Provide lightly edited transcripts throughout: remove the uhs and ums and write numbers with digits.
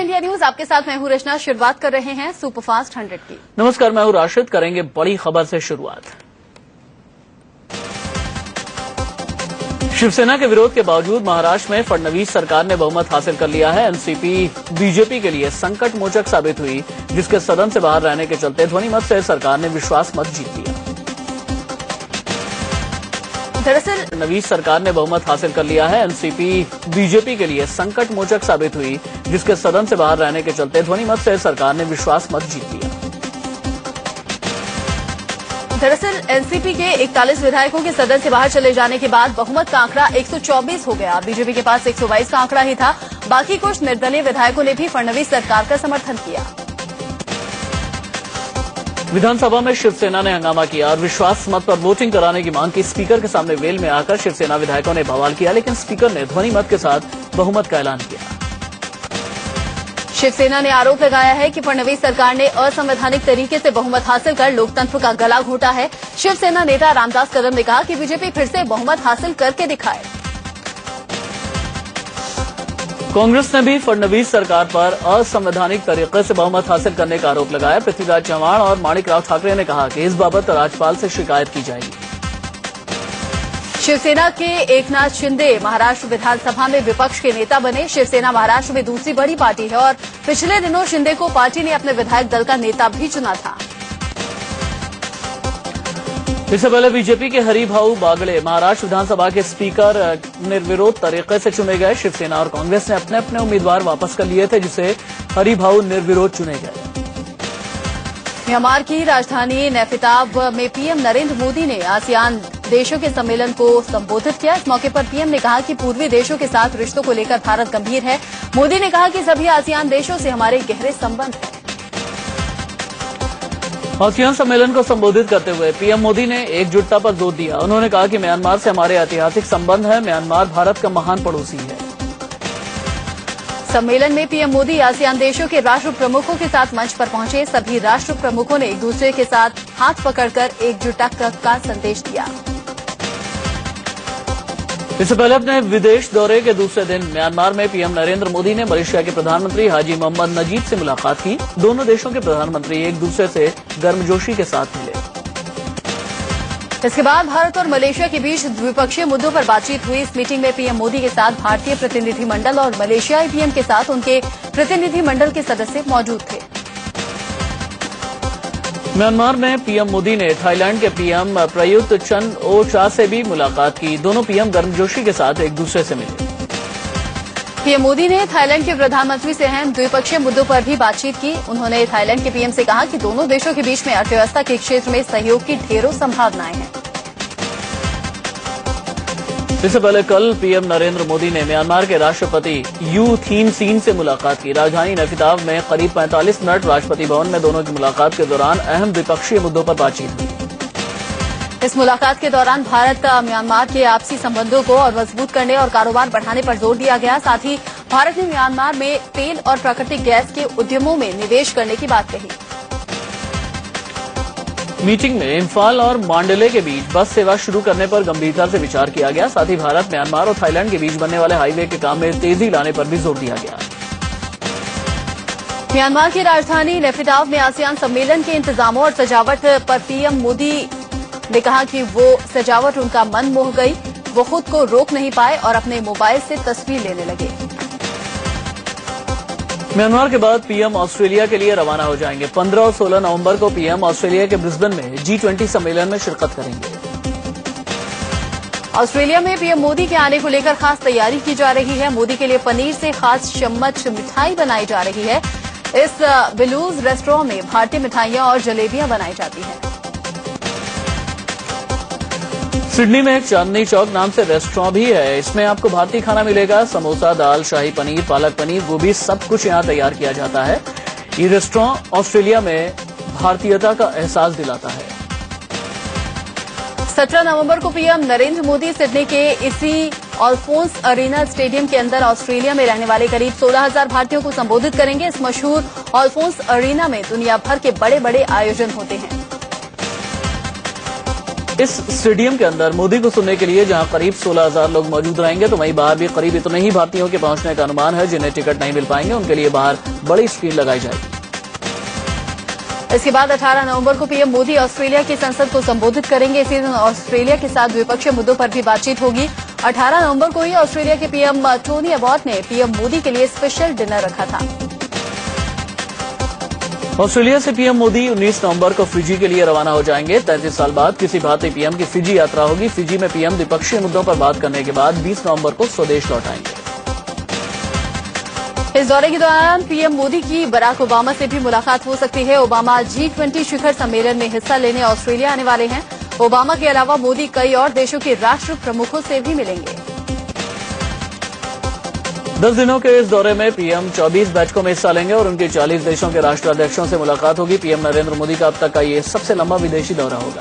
India news, आपके साथ मैं हूं रचना। शुरुआत कर रहे हैं सुपरफास्ट 100 की। नमस्कार, मैं हूं राशिद। करेंगे बड़ी खबर से शुरुआत। शिवसेना के विरोध के बावजूद महाराष्ट्र में फडणवीस सरकार ने बहुमत हासिल कर लिया है। एनसीपी बीजेपी के लिए संकट मोचक साबित हुई, जिसके सदन से बाहर रहने के चलते ध्वनि मत से सरकार ने विश्वास मत जीत लिया। दरअसल फडणवीस सरकार ने बहुमत हासिल कर लिया है। एनसीपी बीजेपी के लिए संकट मोचक साबित हुई, जिसके सदन से बाहर रहने के चलते ध्वनि मत से सरकार ने विश्वास मत जीत लिया। दरअसल एनसीपी के 41 विधायकों के सदन से बाहर चले जाने के बाद बहुमत का आंकड़ा 124 हो गया। बीजेपी के पास 122 का आंकड़ा ही था। बाकी कुछ निर्दलीय विधायकों ने भी फडणवीस सरकार का समर्थन किया। विधानसभा में शिवसेना ने हंगामा किया और विश्वास मत पर वोटिंग कराने की मांग की। स्पीकर के सामने वेल में आकर शिवसेना विधायकों ने बवाल किया, लेकिन स्पीकर ने ध्वनि मत के साथ बहुमत का ऐलान किया। शिवसेना ने आरोप लगाया है कि फडणवीस सरकार ने असंवैधानिक तरीके से बहुमत हासिल कर लोकतंत्र का गला घोटा है। शिवसेना नेता रामदास कदम ने कहा कि बीजेपी फिर से बहुमत हासिल करके दिखाए। कांग्रेस ने भी फडणवीस सरकार पर असंवैधानिक तरीके से बहुमत हासिल करने का आरोप लगाया। पृथ्वीराज चव्हाण और माणिकराव ठाकरे ने कहा कि इस बाबत राज्यपाल से शिकायत की जाएगी। शिवसेना के एकनाथ शिंदे महाराष्ट्र विधानसभा में विपक्ष के नेता बने। शिवसेना महाराष्ट्र में दूसरी बड़ी पार्टी है और पिछले दिनों शिंदे को पार्टी ने अपने विधायक दल का नेता भी चुना था। इससे पहले बीजेपी के हरिभाऊ बागड़े महाराष्ट्र विधानसभा के स्पीकर निर्विरोध तरीके से चुने गए। शिवसेना और कांग्रेस ने अपने अपने उम्मीदवार वापस कर लिए थे, जिसे हरिभाऊ निर्विरोध चुने गए। म्यांमार की राजधानी नेफिताब में पीएम नरेंद्र मोदी ने आसियान देशों के सम्मेलन को संबोधित किया। इस मौके पर पीएम ने कहा कि पूर्वी देशों के साथ रिश्तों को लेकर भारत गंभीर है। मोदी ने कहा कि सभी आसियान देशों से हमारे गहरे संबंध हैं। आसियान सम्मेलन को संबोधित करते हुए पीएम मोदी ने एकजुटता पर जोर दिया। उन्होंने कहा कि म्यांमार से हमारे ऐतिहासिक संबंध हैं। म्यांमार भारत का महान पड़ोसी है। सम्मेलन में पीएम मोदी आसियान देशों के राष्ट्र प्रमुखों के साथ मंच पर पहुंचे। सभी राष्ट्र प्रमुखों ने एक दूसरे के साथ हाथ पकड़कर एकजुटता का संदेश दिया। इससे पहले अपने विदेश दौरे के दूसरे दिन म्यांमार में पीएम नरेंद्र मोदी ने मलेशिया के प्रधानमंत्री हाजी मोहम्मद नजीब से मुलाकात की। दोनों देशों के प्रधानमंत्री एक दूसरे से गर्मजोशी के साथ मिले। इसके बाद भारत और मलेशिया के बीच द्विपक्षीय मुद्दों पर बातचीत हुई। इस मीटिंग में पीएम मोदी के साथ भारतीय प्रतिनिधिमंडल और मलेशियाई पीएम के साथ उनके प्रतिनिधिमंडल के सदस्य मौजूद थे। म्यांमार में पीएम मोदी ने थाईलैंड के पीएम प्रयुत चन ओ चा से भी मुलाकात की। दोनों पीएम गर्मजोशी के साथ एक दूसरे से मिले। पीएम मोदी ने थाईलैंड के प्रधानमंत्री से अहम द्विपक्षीय मुद्दों पर भी बातचीत की। उन्होंने थाईलैंड के पीएम से कहा कि दोनों देशों के बीच में अर्थव्यवस्था के क्षेत्र में सहयोग की ढेरों संभावनाएं हैं। इससे पहले कल पीएम नरेंद्र मोदी ने म्यांमार के राष्ट्रपति यू थीन सीन से मुलाकात की। राजधानी नेफिताब में करीब 45 मिनट राष्ट्रपति भवन में दोनों की मुलाकात के दौरान अहम द्विपक्षीय मुद्दों पर बातचीत हुई। इस मुलाकात के दौरान भारत म्यांमार के आपसी संबंधों को और मजबूत करने और कारोबार बढ़ाने पर जोर दिया गया। साथ ही भारत ने म्यांमार में तेल और प्राकृतिक गैस के उद्यमों में निवेश करने की बात कही। मीटिंग में इम्फाल और मांडले के बीच बस सेवा शुरू करने पर गंभीरता से विचार किया गया। साथ ही भारत म्यांमार और थाईलैंड के बीच बनने वाले हाईवे के काम में तेजी लाने पर भी जोर दिया गया। म्यांमार की राजधानी नेफिताब में आसियान सम्मेलन के इंतजामों और सजावट पर पीएम मोदी ने कहा कि वो सजावट उनका मन मोह गई। वो खुद को रोक नहीं पाए और अपने मोबाइल से तस्वीर लेने लगे। म्यांमार के बाद पीएम ऑस्ट्रेलिया के लिए रवाना हो जाएंगे। 15 और 16 नवंबर को पीएम ऑस्ट्रेलिया के ब्रिस्बेन में G20 सम्मेलन में शिरकत करेंगे। ऑस्ट्रेलिया में पीएम मोदी के आने को लेकर खास तैयारी की जा रही है। मोदी के लिए पनीर से खास चम्मच मिठाई बनाई जा रही है। इस बिलूज रेस्टोरेंट में भारतीय मिठाइयां और जलेबियां बनाई जाती हैं। सिडनी में एक चांदनी चौक नाम से रेस्टोरेंट भी है। इसमें आपको भारतीय खाना मिलेगा। समोसा, दाल, शाही पनीर, पालक पनीर, गोभी, सब कुछ यहाँ तैयार किया जाता है। ये रेस्टोरेंट ऑस्ट्रेलिया में भारतीयता का एहसास दिलाता है। 17 नवंबर को पीएम नरेंद्र मोदी सिडनी के इसी अल्फोंस अरीना स्टेडियम के अंदर ऑस्ट्रेलिया में रहने वाले करीब 16,000 भारतीयों को संबोधित करेंगे। इस मशहूर अल्फोंस अरीना में दुनिया भर के बड़े बड़े आयोजन होते हैं। इस स्टेडियम के अंदर मोदी को सुनने के लिए जहां करीब 16,000 लोग मौजूद रहेंगे, तो वहीं बाहर भी करीब इतने ही भारतीयों के पहुंचने का अनुमान है। जिन्हें टिकट नहीं मिल पाएंगे उनके लिए बाहर बड़ी स्क्रीन लगाई जाएगी। इसके बाद 18 नवंबर को पीएम मोदी ऑस्ट्रेलिया की संसद को संबोधित करेंगे। इसी दिन ऑस्ट्रेलिया के साथ द्विपक्षीय मुद्दों पर भी बातचीत होगी। 18 नवंबर को ही ऑस्ट्रेलिया के पीएम टोनी अबॉट ने पीएम मोदी के लिए स्पेशल डिनर रखा था। ऑस्ट्रेलिया से पीएम मोदी 19 नवंबर को फिजी के लिए रवाना हो जाएंगे। 33 साल बाद किसी भारतीय पीएम की फिजी यात्रा होगी। फिजी में पीएम द्विपक्षीय मुद्दों पर बात करने के बाद 20 नवंबर को स्वदेश लौट आएंगे। इस दौरे के दौरान पीएम मोदी की बराक ओबामा से भी मुलाकात हो सकती है। ओबामा G20 शिखर सम्मेलन में हिस्सा लेने ऑस्ट्रेलिया आने वाले हैं। ओबामा के अलावा मोदी कई और देशों के राष्ट्र प्रमुखों से भी मिलेंगे। 10 दिनों के इस दौरे में पीएम 24 बैठकों में हिस्सा लेंगे और उनके 40 देशों के राष्ट्राध्यक्षों से मुलाकात होगी। पीएम नरेंद्र मोदी का अब तक का ये सबसे लंबा विदेशी दौरा होगा।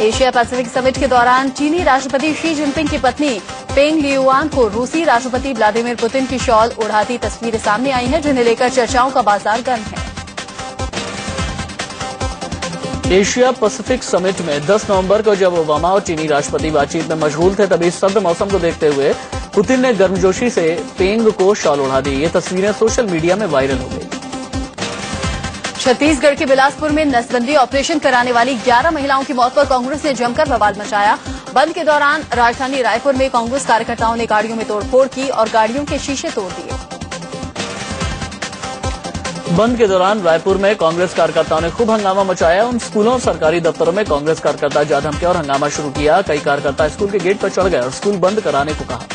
एशिया पैसिफिक समिट के दौरान चीनी राष्ट्रपति शी जिनपिंग की पत्नी पेंग लियुआन को रूसी राष्ट्रपति व्लादिमीर पुतिन की शॉल उड़ाती तस्वीरें सामने आई हैं, जिन्हें लेकर चर्चाओं का बाजार गर्म है। एशिया पैसिफिक समिट में 10 नवंबर को जब ओबामा और चीनी राष्ट्रपति बातचीत में मशगूल थे, तभी सर्द मौसम को देखते हुए पुतिन ने गर्मजोशी से पेंग को शॉल उड़ा दी। ये तस्वीरें सोशल मीडिया में वायरल हो गई। छत्तीसगढ़ के बिलासपुर में नसबंदी ऑपरेशन कराने वाली 11 महिलाओं की मौत पर कांग्रेस ने जमकर बवाल मचाया। बंद के दौरान राजधानी रायपुर में कांग्रेस कार्यकर्ताओं ने गाड़ियों में तोड़फोड़ की और गाड़ियों के शीशे तोड़ दिए। बंद के दौरान रायपुर में कांग्रेस कार्यकर्ताओं ने खूब हंगामा मचाया। उन स्कूलों और सरकारी दफ्तरों में कांग्रेस कार्यकर्ता जा धमके और हंगामा शुरू किया। कई कार्यकर्ता स्कूल के गेट पर चढ़ गए और स्कूल बंद कराने को कहा।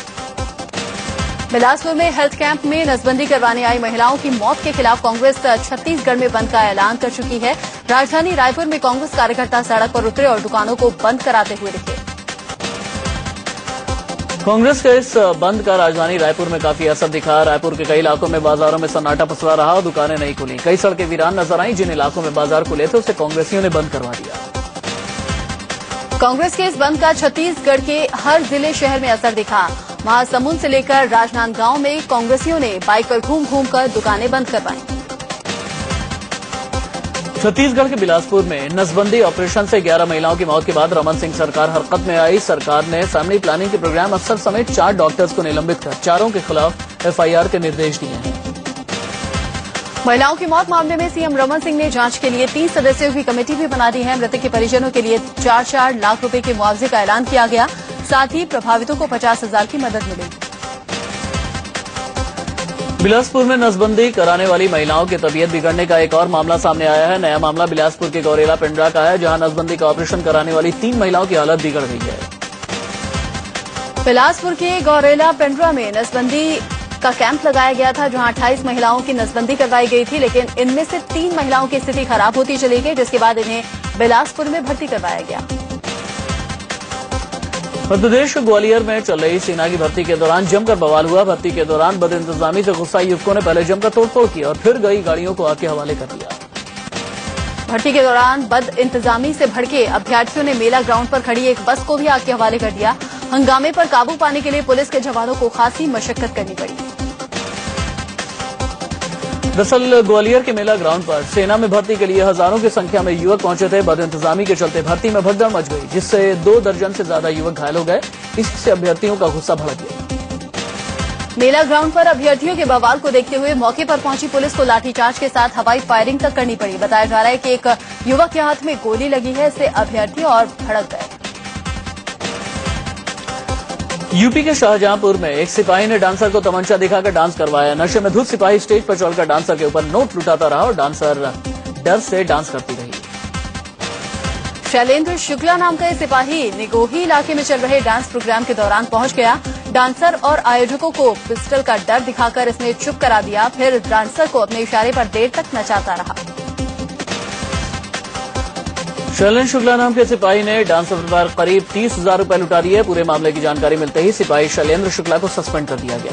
बिलासपुर में हेल्थ कैंप में नसबंदी करवाने आई महिलाओं की मौत के खिलाफ कांग्रेस छत्तीसगढ़ में बंद का ऐलान कर चुकी है। राजधानी रायपुर में कांग्रेस कार्यकर्ता सड़क पर उतरे और दुकानों को बंद कराते हुए दिखे। कांग्रेस के इस बंद का राजधानी रायपुर में काफी असर दिखा। रायपुर के कई इलाकों में बाजारों में सन्नाटा पसरा रहा और दुकानें नहीं खुली। कई सड़कें वीरान नजर आईं। जिन इलाकों में बाजार खुले थे उसे कांग्रेसियों ने बंद करवा दिया। कांग्रेस के इस बंद का छत्तीसगढ़ के हर जिले शहर में असर दिखा। महासमुंद से लेकर राजनांदगांव में कांग्रेसियों ने बाइक पर घूम घूम कर दुकानें बंद करवाई। छत्तीसगढ़ के बिलासपुर में नसबंदी ऑपरेशन से 11 महिलाओं की मौत के बाद रमन सिंह सरकार हरकत में आई। सरकार ने फैमिली प्लानिंग के प्रोग्राम अफसर समेत 4 डॉक्टर्स को निलंबित कर चारों के खिलाफ FIR के निर्देश दिए हैं। महिलाओं की मौत मामले में सीएम रमन सिंह ने जांच के लिए 3 सदस्यों की कमेटी भी बना दी है। मृतक के परिजनों के लिए 4-4 लाख रुपए के मुआवजे का ऐलान किया गया। साथ ही प्रभावितों को 50,000 की मदद मिलेगी। बिलासपुर में नसबंदी कराने वाली महिलाओं की तबीयत बिगड़ने का एक और मामला सामने आया है। नया मामला बिलासपुर के गौरेला पेंड्रा का है, जहां नसबंदी का ऑपरेशन कराने वाली 3 महिलाओं की हालत बिगड़ गई है। बिलासपुर के गौरेला पेंड्रा में नसबंदी का कैंप लगाया गया था, जहां 28 महिलाओं की नसबंदी करवाई गई थी, लेकिन इनमें से 3 महिलाओं की स्थिति खराब होती चली गई, जिसके बाद इन्हें बिलासपुर में भर्ती करवाया गया। मध्यप्रदेश के ग्वालियर में चल रही सेना की भर्ती के दौरान जमकर बवाल हुआ। भर्ती के दौरान बदइंतजामी से गुस्साई युवकों ने पहले जमकर तोड़फोड़ की और फिर गई गाड़ियों को आग के हवाले कर दिया। भर्ती के दौरान बदइंतजामी से भड़के अभ्यर्थियों ने मेला ग्राउंड पर खड़ी एक बस को भी आग के हवाले कर दिया। हंगामे पर काबू पाने के लिए पुलिस के जवानों को खासी मशक्कत करनी पड़ी। दरअसल ग्वालियर के मेला ग्राउंड पर सेना में भर्ती के लिए हजारों की संख्या में युवक पहुंचे थे। बदइंतजामी के चलते भर्ती में भगदड़ मच गई, जिससे 2 दर्जन से ज्यादा युवक घायल हो गए। इससे अभ्यर्थियों का गुस्सा भड़क गया। मेला ग्राउंड पर अभ्यर्थियों के बवाल को देखते हुए मौके पर पहुंची पुलिस को लाठीचार्ज के साथ हवाई फायरिंग तक करनी पड़ी। बताया जा रहा है कि एक युवक के हाथ में गोली लगी है, इससे अभ्यर्थी और भड़क गए। यूपी के शाहजहांपुर में एक सिपाही ने डांसर को तमंचा दिखाकर डांस करवाया। नशे में धुत सिपाही स्टेज पर चढ़कर डांसर के ऊपर नोट लुटाता रहा और डांसर डर से डांस करती रही। शैलेंद्र शुक्ला नाम का ये सिपाही निगोही इलाके में चल रहे डांस प्रोग्राम के दौरान पहुंच गया। डांसर और आयोजकों को पिस्टल का डर दिखाकर इसने चुप करा दिया, फिर डांसर को अपने इशारे पर देर तक नचाता रहा। शैलेंद्र शुक्ला नाम के सिपाही ने डांसर पर करीब 30,000 रुपए लुटा दिए। पूरे मामले की जानकारी मिलते ही सिपाही शैलेंद्र शुक्ला को सस्पेंड कर दिया गया।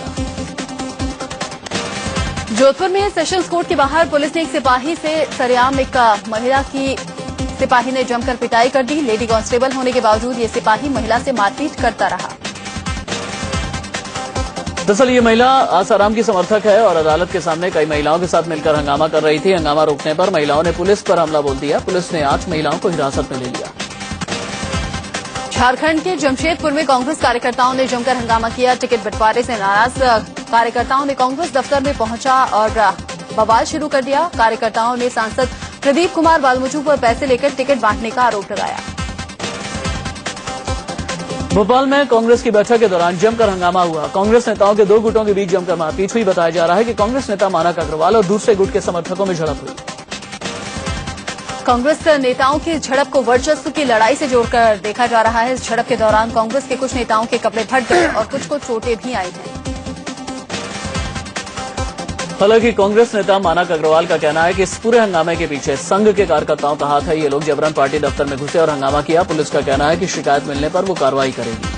जोधपुर में सेशंस कोर्ट के बाहर पुलिस ने एक सिपाही से सरेआम एक महिला की सिपाही ने जमकर पिटाई कर दी। लेडी कांस्टेबल होने के बावजूद ये सिपाही महिला से मारपीट करता रहा। दरअसल ये महिला आसाराम की समर्थक है और अदालत के सामने कई महिलाओं के साथ मिलकर हंगामा कर रही थी। हंगामा रोकने पर महिलाओं ने पुलिस पर हमला बोल दिया। पुलिस ने 8 महिलाओं को हिरासत में ले लिया। झारखंड के जमशेदपुर में कांग्रेस कार्यकर्ताओं ने जमकर हंगामा किया। टिकट बंटवारे से नाराज कार्यकर्ताओं ने कांग्रेस दफ्तर में पहुंचा और बवाल शुरू कर दिया। कार्यकर्ताओं ने सांसद प्रदीप कुमार बालमुचू पर पैसे लेकर टिकट बांटने का आरोप लगाया। भोपाल में कांग्रेस की बैठक के दौरान जमकर हंगामा हुआ। कांग्रेस नेताओं के दो गुटों के बीच जमकर मारपीट हुई। बताया जा रहा है कि कांग्रेस नेता मानक अग्रवाल और दूसरे गुट के समर्थकों में झड़प हुई। कांग्रेस नेताओं की झड़प को वर्चस्व की लड़ाई से जोड़कर देखा जा रहा है। इस झड़प के दौरान कांग्रेस के कुछ नेताओं के कपड़े फट गए और कुछ को चोटें भी आई हैं। हालांकि कांग्रेस नेता मानक अग्रवाल का कहना है कि इस पूरे हंगामे के पीछे संघ के कार्यकर्ताओं का हाथ है। ये लोग जबरन पार्टी दफ्तर में घुसे और हंगामा किया। पुलिस का कहना है कि शिकायत मिलने पर वो कार्रवाई करेगी।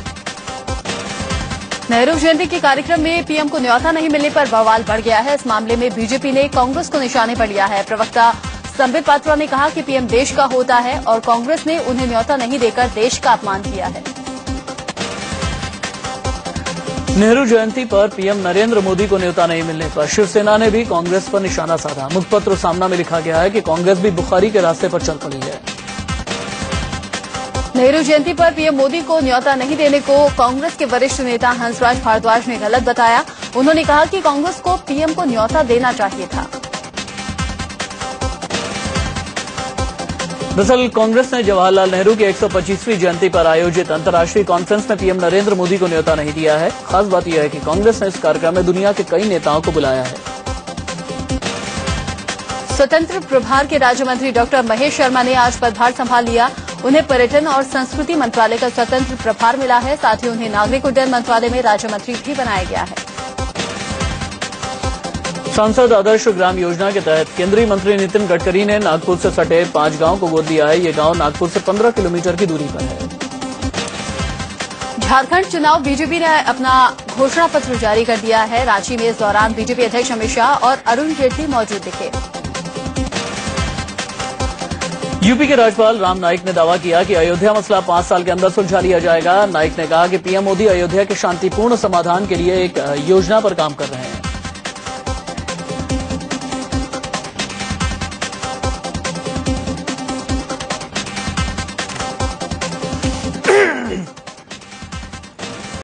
नेहरू जयंती के कार्यक्रम में पीएम को न्योता नहीं मिलने पर बवाल बढ़ गया है। इस मामले में बीजेपी ने कांग्रेस को निशाने पर लिया है। प्रवक्ता संबित पात्रा ने कहा कि पीएम देश का होता है और कांग्रेस ने उन्हें न्योता नहीं देकर देश का अपमान किया है। नेहरू जयंती पर पीएम नरेंद्र मोदी को न्योता नहीं मिलने पर शिवसेना ने भी कांग्रेस पर निशाना साधा। मुखपत्र सामना में लिखा गया है कि कांग्रेस भी बुखारी के रास्ते पर चल पड़ी है। नेहरू जयंती पर पीएम मोदी को न्योता नहीं देने को कांग्रेस के वरिष्ठ नेता हंसराज भारद्वाज ने गलत बताया। उन्होंने कहा कि कांग्रेस को पीएम को न्योता देना चाहिए था। दरअसल कांग्रेस ने जवाहरलाल नेहरू की 125वीं जयंती पर आयोजित अंतर्राष्ट्रीय कॉन्फ्रेंस में पीएम नरेंद्र मोदी को न्योता नहीं दिया है। खास बात यह है कि कांग्रेस ने इस कार्यक्रम में दुनिया के कई नेताओं को बुलाया है। स्वतंत्र प्रभार के राज्य मंत्री डॉक्टर महेश शर्मा ने आज पदभार संभाल लिया। उन्हें पर्यटन और संस्कृति मंत्रालय का स्वतंत्र प्रभार मिला है। साथ ही उन्हें नागरिक उड्डयन मंत्रालय में राज्य मंत्री भी बनाया गया है। सांसद आदर्श ग्राम योजना के तहत केंद्रीय मंत्री नितिन गडकरी ने नागपुर से सटे 5 गांव को गोद लिया है। ये गांव नागपुर से 15 किलोमीटर की दूरी पर है। झारखंड चुनाव बीजेपी ने अपना घोषणा पत्र जारी कर दिया है। रांची में इस दौरान बीजेपी अध्यक्ष अमित शाह और अरुण जेटली मौजूद दिखे। यूपी के राज्यपाल राम नाईक ने दावा किया कि अयोध्या मसला 5 साल के अंदर सुलझा लिया जाएगा। नाईक ने कहा कि पीएम मोदी अयोध्या के शांतिपूर्ण समाधान के लिए एक योजना पर काम कर रहे हैं।